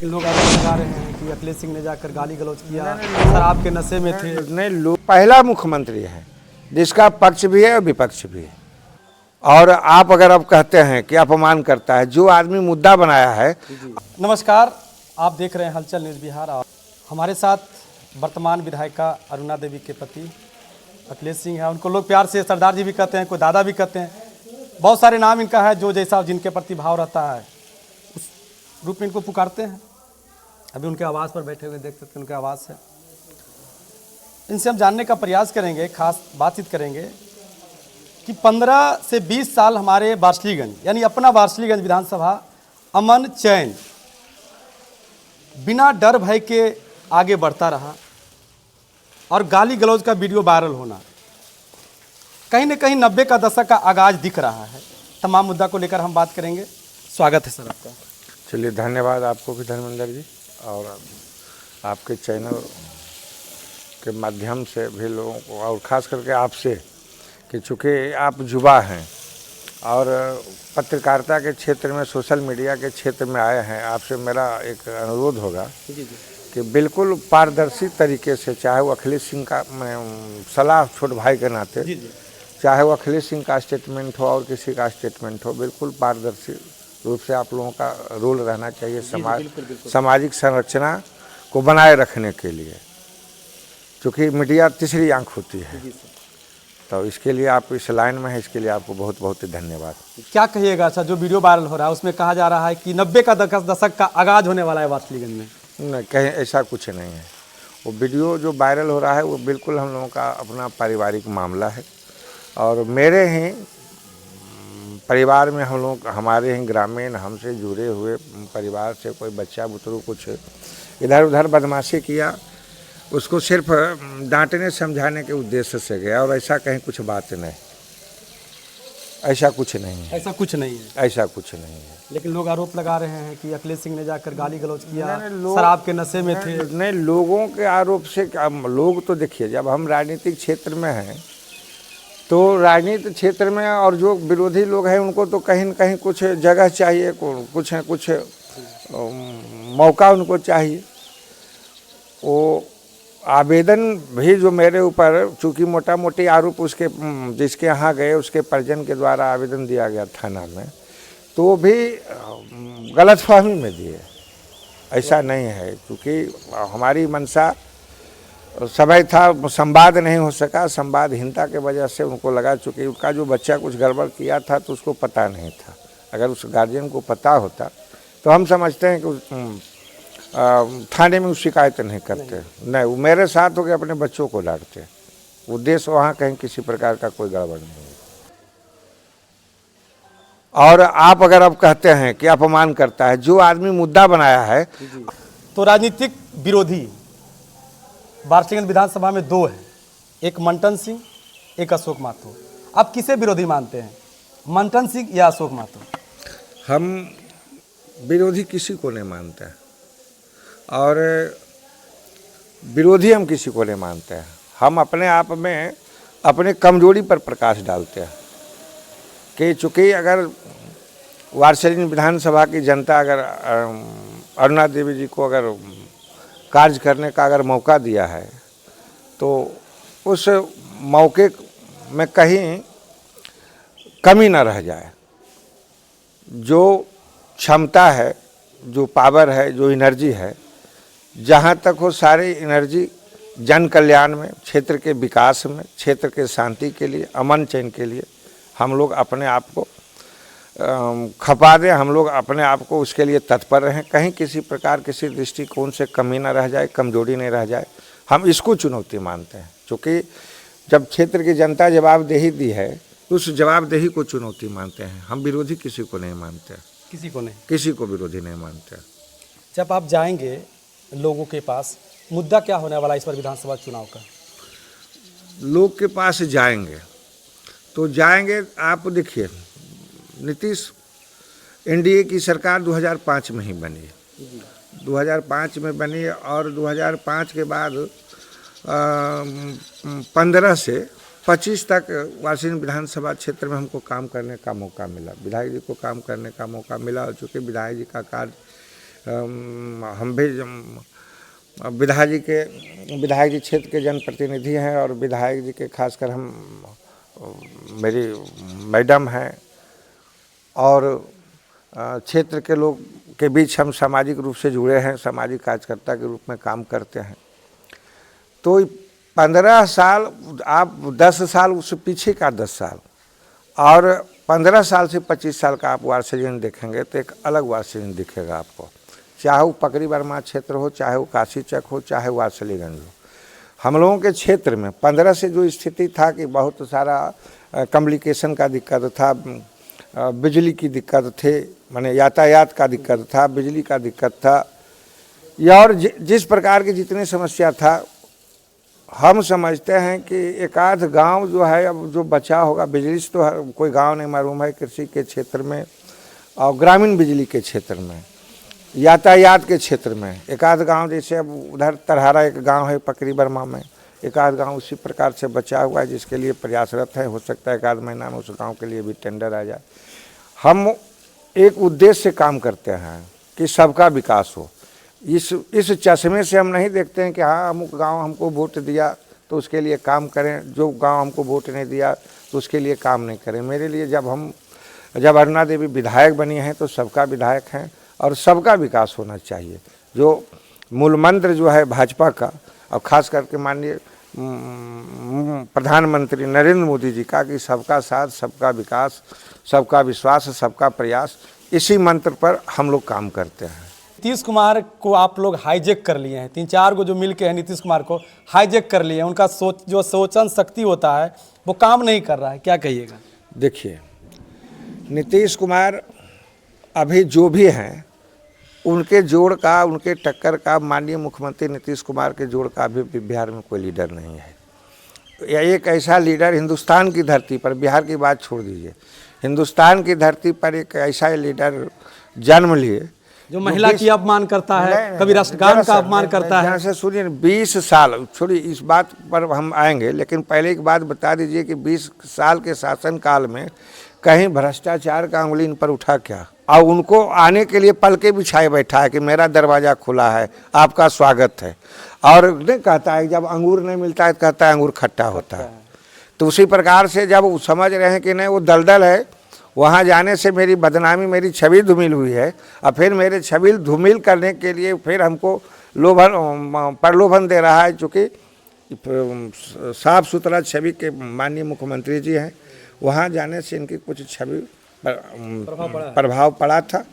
लेकिन लोग आरोप लगा रहे हैं कि अखिलेश सिंह ने जाकर गाली गलौज किया, शराब के नशे में थे। नहीं, लोग पहला मुख्यमंत्री है जिसका पक्ष भी है और विपक्ष भी है। और आप अगर अब कहते हैं कि अपमान करता है, जो आदमी मुद्दा बनाया है। नमस्कार, आप देख रहे हैं हलचल न्यूज़ बिहार। और हमारे साथ वर्तमान विधायिका अरुणा देवी के पति अखिलेश सिंह है। उनको लोग प्यार से सरदार जी भी कहते हैं, कोई दादा भी कहते हैं, बहुत सारे नाम इनका है। जो जैसा जिनके प्रति भाव रहता है उस रूप में इनको पुकारते हैं। अभी उनके आवास पर बैठे हुए देख सकते हैं, उनके आवास है। इनसे हम जानने का प्रयास करेंगे, खास बातचीत करेंगे कि 15 से 20 साल हमारे वार्षलीगंज यानी अपना वार्षलीगंज विधानसभा अमन चैन बिना डर भय के आगे बढ़ता रहा और गाली गलौज का वीडियो वायरल होना, कहीं न कहीं 90 का दशक का आगाज दिख रहा है। तमाम मुद्दा को लेकर हम बात करेंगे। स्वागत है सर आपका। चलिए, धन्यवाद आपको भी धर्मेंद्र जी, और आपके चैनल के माध्यम से भी लोगों को, और ख़ास करके आपसे, कि चूँकि आप युवा हैं और पत्रकारिता के क्षेत्र में, सोशल मीडिया के क्षेत्र में आए हैं, आपसे मेरा एक अनुरोध होगा कि बिल्कुल पारदर्शी तरीके से, चाहे वो अखिलेश सिंह का, सलाह छोट भाई के नाते, चाहे वो अखिलेश सिंह का स्टेटमेंट हो और किसी का स्टेटमेंट हो, बिल्कुल पारदर्शी रूप से आप लोगों का रोल रहना चाहिए सामाजिक संरचना को बनाए रखने के लिए, क्योंकि मीडिया तीसरी आंख होती है। तो इसके लिए आप इस लाइन में हैं, इसके लिए आपको बहुत बहुत धन्यवाद। क्या कहिएगा सर, जो वीडियो वायरल हो रहा है उसमें कहा जा रहा है कि 90 का दशक का आगाज होने वाला है वार्षलीगंज में? नहीं, कहीं ऐसा कुछ नहीं है। वो वीडियो जो वायरल हो रहा है वो बिल्कुल हम लोगों का अपना पारिवारिक मामला है, और मेरे ही परिवार में हम लोग, हमारे ही ग्रामीण, हमसे जुड़े हुए परिवार से कोई बच्चा बुतरू कुछ इधर उधर बदमाशी किया, उसको सिर्फ डांटने समझाने के उद्देश्य से गया, और ऐसा कहीं कुछ बात नहीं, ऐसा कुछ नहीं है। ऐसा कुछ नहीं है, ऐसा कुछ नहीं है। लेकिन लोग आरोप लगा रहे हैं कि अखिलेश सिंह ने जाकर गाली गलौज किया, शराब के नशे में थे। नहीं, लोगों के आरोप से लोग तो देखिए, जब हम राजनीतिक क्षेत्र में हैं तो राजनीतिक क्षेत्र में और जो विरोधी लोग हैं उनको तो कहीं न कहीं कुछ जगह चाहिए, कुछ मौका उनको चाहिए। वो आवेदन भी जो मेरे ऊपर, चूँकि मोटा मोटी आरोप उसके जिसके यहाँ गए उसके परिजन के द्वारा आवेदन दिया गया थाना में, तो वो भी गलतफहमी में दिए। ऐसा नहीं है, क्योंकि हमारी मंशा समय था, संवाद नहीं हो सका, संवादहीनता के वजह से उनको लगा, चूँकि उसका जो बच्चा कुछ गड़बड़ किया था तो उसको पता नहीं था। अगर उस गार्जियन को पता होता तो हम समझते हैं कि थाने में शिकायत नहीं करते। नहीं, वो मेरे साथ होकर अपने बच्चों को डांटते। उद्देश्य वहाँ कहीं किसी प्रकार का कोई गड़बड़ नहीं है। और आप अगर अब कहते हैं कि अपमान करता है, जो आदमी मुद्दा बनाया है, तो राजनीतिक विरोधी वार्षलीगंज विधानसभा में 2 हैं, एक मंटन सिंह, एक अशोक महतो। आप किसे विरोधी मानते हैं, मंटन सिंह या अशोक महतो? हम विरोधी किसी को नहीं मानते हैं, और विरोधी हम किसी को नहीं मानते हैं। हम अपने आप में अपने कमजोरी पर प्रकाश डालते हैं कि चूँकि अगर वार्षलीगंज विधानसभा की जनता अगर अरुणा देवी जी को अगर कार्य करने का अगर मौका दिया है, तो उस मौके में कहीं कमी न रह जाए। जो क्षमता है, जो पावर है, जो एनर्जी है, जहाँ तक हो सारी एनर्जी जन कल्याण में, क्षेत्र के विकास में, क्षेत्र के शांति के लिए, अमन चैन के लिए हम लोग अपने आप को खपा दें। हम लोग अपने आप को उसके लिए तत्पर रहें, कहीं किसी प्रकार किसी दृष्टिकोण से कमी ना रह जाए, कमजोरी नहीं रह जाए। हम इसको चुनौती मानते हैं, क्योंकि जब क्षेत्र की जनता जवाबदेही दी है तो उस जवाबदेही को चुनौती मानते हैं। हम विरोधी किसी को नहीं मानते, किसी को नहीं, किसी को विरोधी नहीं मानते। जब आप जाएंगे लोगों के पास, मुद्दा क्या होने वाला इस बार विधानसभा चुनाव का? लोग के पास जाएंगे तो जाएंगे, आप देखिए, नीतीश एनडीए की सरकार 2005 में ही बनी, 2005 में बनी, और 2005 के बाद 15 से 25 तक वार्षलीगंज विधानसभा क्षेत्र में हमको काम करने का मौका मिला, विधायक जी को काम करने का मौका मिला। और चूँकि विधायक जी का कार्य हम भी विधायक जी क्षेत्र के जनप्रतिनिधि हैं और विधायक जी के खासकर हम मेरी मैडम हैं और क्षेत्र के लोग के बीच हम सामाजिक रूप से जुड़े हैं, सामाजिक कार्यकर्ता के रूप में काम करते हैं। तो 15 साल, आप 10 साल उससे पीछे का 10 साल और 15 साल से 25 साल का आप वारसिलीगंज देखेंगे तो एक अलग वारसिलीगंज दिखेगा आपको, चाहे वो पकड़ी बर्मा क्षेत्र हो, चाहे वो काशी चक हो, चाहे वारसिलीगंज हो। हम लोगों के क्षेत्र में 15 से जो स्थिति था कि बहुत सारा कम्युनिकेशन का दिक्कत था, बिजली की दिक्कत थे, माने यातायात का दिक्कत था, बिजली का दिक्कत था, या और जिस प्रकार की जितनी समस्या था, हम समझते हैं कि एक आध गांव जो है अब जो बचा होगा, बिजली से तो कोई गांव नहीं मालूम है, कृषि के क्षेत्र में और ग्रामीण बिजली के क्षेत्र में, यातायात के क्षेत्र में एक आध गांव, जैसे अब उधर तरहारा एक गांव है पकड़ी बर्मा में, एक आध गांव उसी प्रकार से बचा हुआ है जिसके लिए प्रयासरत है। हो सकता है एक आध महीना में उस गांव के लिए भी टेंडर आ जाए। हम एक उद्देश्य से काम करते हैं कि सबका विकास हो। इस चश्मे से हम नहीं देखते हैं कि हाँ अमुक गांव हमको वोट दिया तो उसके लिए काम करें, जो गांव हमको वोट नहीं दिया तो उसके लिए काम नहीं करें। मेरे लिए जब अरुणा देवी विधायक बनी हैं तो सबका विधायक हैं और सबका विकास होना चाहिए। जो मूल मंत्र जो है भाजपा का और ख़ास करके माननीय प्रधानमंत्री नरेंद्र मोदी जी का कि सबका साथ, सबका विकास, सबका विश्वास, सबका प्रयास, इसी मंत्र पर हम लोग काम करते हैं। नीतीश कुमार को आप लोग हाईजेक कर लिए हैं, 3-4 को जो मिल के हैं नीतीश कुमार को हाईजेक कर लिए हैं। उनका सोचन शक्ति होता है वो काम नहीं कर रहा है, क्या कहिएगा? देखिए, नीतीश कुमार अभी जो भी हैं उनके जोड़ का, उनके टक्कर का, माननीय मुख्यमंत्री नीतीश कुमार के जोड़ का अभी बिहार में कोई लीडर नहीं है। यह एक ऐसा लीडर हिंदुस्तान की धरती पर, बिहार की बात छोड़ दीजिए, हिंदुस्तान की धरती पर एक ऐसा लीडर जन्म लिए जो महिला की अपमान करता है, कभी राष्ट्रगान का अपमान करता है। से सुनिए, 20 साल छोड़िए, इस बात पर हम आएंगे, लेकिन पहले एक बात बता दीजिए कि 20 साल के शासन काल में कहीं भ्रष्टाचार का उंगली इन पर उठा क्या? और उनको आने के लिए पलके बिछाए बैठा है कि मेरा दरवाज़ा खुला है, आपका स्वागत है। और नहीं कहता है जब अंगूर नहीं मिलता है तो कहता है अंगूर खट्टा होता है। तो उसी प्रकार से जब वो समझ रहे हैं कि नहीं वो दलदल है, वहाँ जाने से मेरी बदनामी, मेरी छवि धूमिल हुई है, और फिर मेरे छवि धूमिल करने के लिए फिर हमको प्रलोभन दे रहा है। चूँकि साफ सुथरा छवि के माननीय मुख्यमंत्री जी हैं, वहाँ जाने से इनकी कुछ छवि प्रभाव पड़ा था,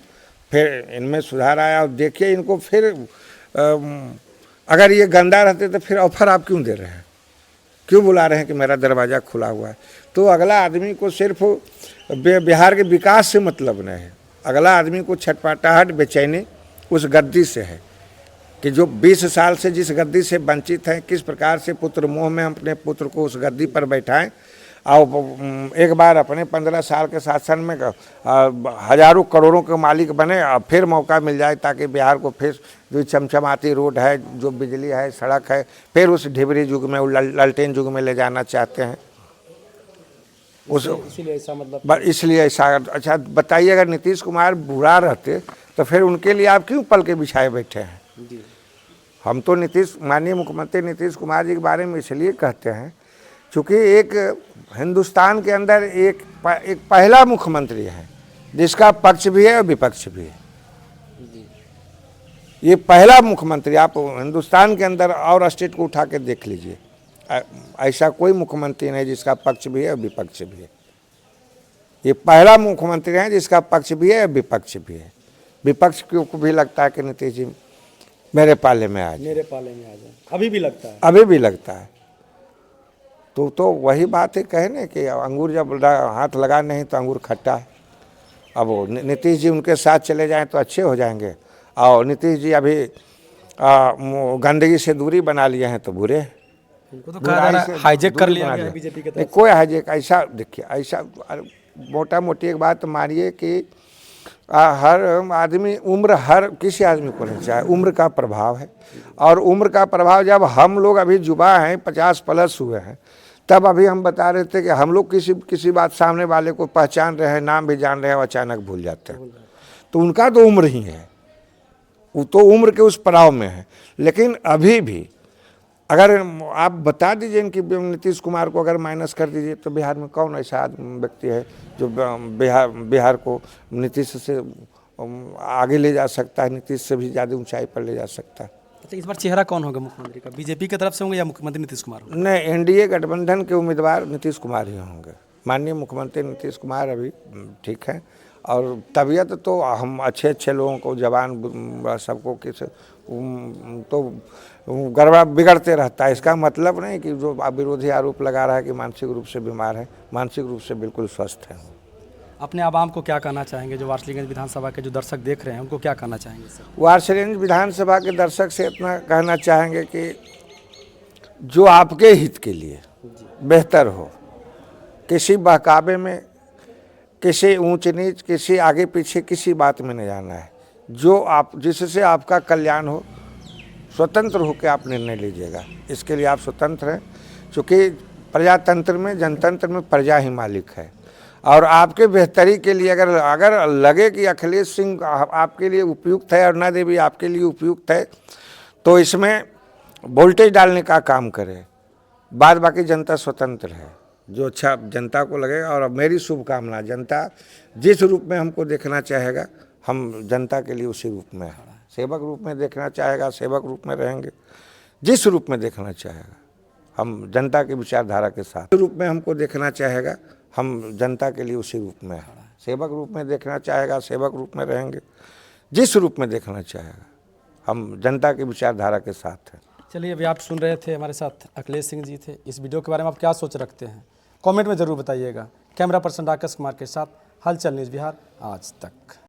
फिर इनमें सुधार आया। और देखिए इनको फिर अगर ये गंदा रहते तो फिर ऑफर आप क्यों दे रहे हैं, क्यों बुला रहे हैं कि मेरा दरवाज़ा खुला हुआ है? तो अगला आदमी को सिर्फ बिहार के विकास से मतलब नहीं है, अगला आदमी को छटपटाहट, बेचैनी उस गद्दी से है कि जो 20 साल से जिस गद्दी से वंचित हैं, किस प्रकार से पुत्र मोह में हम अपने पुत्र को उस गद्दी पर बैठाएं। और एक बार अपने 15 साल के शासन में हजारों करोड़ों के मालिक बने, और फिर मौका मिल जाए ताकि बिहार को फिर जो चमचमाती रोड है, जो बिजली है, सड़क है, फिर उस ढिबरी युग में, लालटेन युग में ले जाना चाहते हैं। इसलिए ऐसा मतलब, इसलिए ऐसा। अच्छा बताइए, अगर नीतीश कुमार बुरा रहते तो फिर उनके लिए आप क्यों पल के बिछाए बैठे हैं? हम तो माननीय मुख्यमंत्री नीतीश कुमार जी के बारे में इसलिए कहते हैं चूँकि एक हिंदुस्तान के अंदर एक पहला मुख्यमंत्री है जिसका पक्ष भी है और विपक्ष भी है। ये पहला मुख्यमंत्री, आप हिंदुस्तान के अंदर और स्टेट को उठा के देख लीजिए, ऐसा कोई मुख्यमंत्री नहीं जिसका पक्ष भी है और विपक्ष भी है। ये पहला मुख्यमंत्री है जिसका पक्ष भी है और विपक्ष भी है। विपक्ष को भी लगता है कि नीतीश जी मेरे पाले में आ जाए, अभी भी लगता है, अभी भी लगता है। तो वही बात है, कहे ना कि अंगूर जब हाथ लगा नहीं तो अंगूर खट्टा है। अब वो नीतीश जी उनके साथ चले जाएं तो अच्छे हो जाएंगे, और नीतीश जी अभी गंदगी से दूरी बना लिए हैं तो बुरे। हाईजेक कर लिया गया बीजेपी के तरफ। कोई हाईजेक, ऐसा देखिए, ऐसा मोटा मोटी एक बात मानिए कि हर आदमी, उम्र हर किसी आदमी को नहीं चाहे, उम्र का प्रभाव है। और उम्र का प्रभाव, जब हम लोग अभी जुबा हैं, 50 प्लस हुए हैं, तब अभी हम बता रहे थे कि हम लोग किसी बात सामने वाले को पहचान रहे हैं, नाम भी जान रहे हैं, और अचानक भूल जाते हैं। तो उनका तो उम्र ही है, वो तो उम्र के उस पड़ाव में है। लेकिन अभी भी अगर आप बता दीजिए इनकी नीतीश कुमार को अगर माइनस कर दीजिए तो बिहार में कौन ऐसा व्यक्ति है जो बिहार को नीतीश से आगे ले जा सकता है, नीतीश से भी ज़्यादा ऊंचाई पर ले जा सकता है। अच्छा, इस बार चेहरा कौन होगा मुख्यमंत्री का? बीजेपी की तरफ से होंगे या मुख्यमंत्री नीतीश कुमार होंगे? नहीं, एनडीए गठबंधन के उम्मीदवार नीतीश कुमार ही होंगे। माननीय मुख्यमंत्री नीतीश कुमार अभी ठीक है, और तबीयत तो हम अच्छे लोगों को जवान सबको किस तो गड़बड़ बिगड़ते रहता है। इसका मतलब नहीं कि जो विरोधी आरोप लगा रहा है कि मानसिक रूप से बीमार है, मानसिक रूप से बिल्कुल स्वस्थ है। अपने आवाम को क्या कहना चाहेंगे? जो वारसलीगंज विधानसभा के जो दर्शक देख रहे हैं उनको क्या कहना चाहेंगे सर? वारसलीगंज विधानसभा के दर्शक से इतना कहना चाहेंगे कि जो आपके हित के लिए बेहतर हो, किसी बहकावे में, किसी ऊंच नीच, किसी आगे पीछे किसी बात में नहीं जाना है। जो आप जिससे आपका कल्याण हो, स्वतंत्र होकर आप निर्णय लीजिएगा। इसके लिए आप स्वतंत्र हैं, क्योंकि प्रजातंत्र में, जनतंत्र में प्रजा ही मालिक है। और आपके बेहतरी के लिए अगर लगे कि अखिलेश सिंह आपके लिए उपयुक्त है, अरुणा देवी आपके लिए उपयुक्त है, तो इसमें वोल्टेज डालने का काम करें। बाद बाकी जनता स्वतंत्र है, जो अच्छा जनता को लगेगा। और मेरी शुभकामना, जनता जिस रूप में हमको देखना चाहेगा, हम जनता के लिए उसी रूप में है। सेवक रूप में देखना चाहेगा, सेवक रूप में रहेंगे। जिस रूप में देखना चाहेगा, हम जनता की विचारधारा के साथ। जिस रूप में हमको देखना चाहेगा, हम जनता के लिए उसी रूप में है। सेवक रूप में देखना चाहेगा, सेवक रूप में रहेंगे। जिस रूप में देखना चाहेगा, हम जनता की विचारधारा के साथ हैं। चलिए, अभी आप सुन रहे थे, हमारे साथ अखिलेश सिंह जी थे। इस वीडियो के बारे में आप क्या सोच रखते हैं, कमेंट में ज़रूर बताइएगा। कैमरा पर्सन राकेश कुमार के साथ हलचल न्यूज़ बिहार आज तक।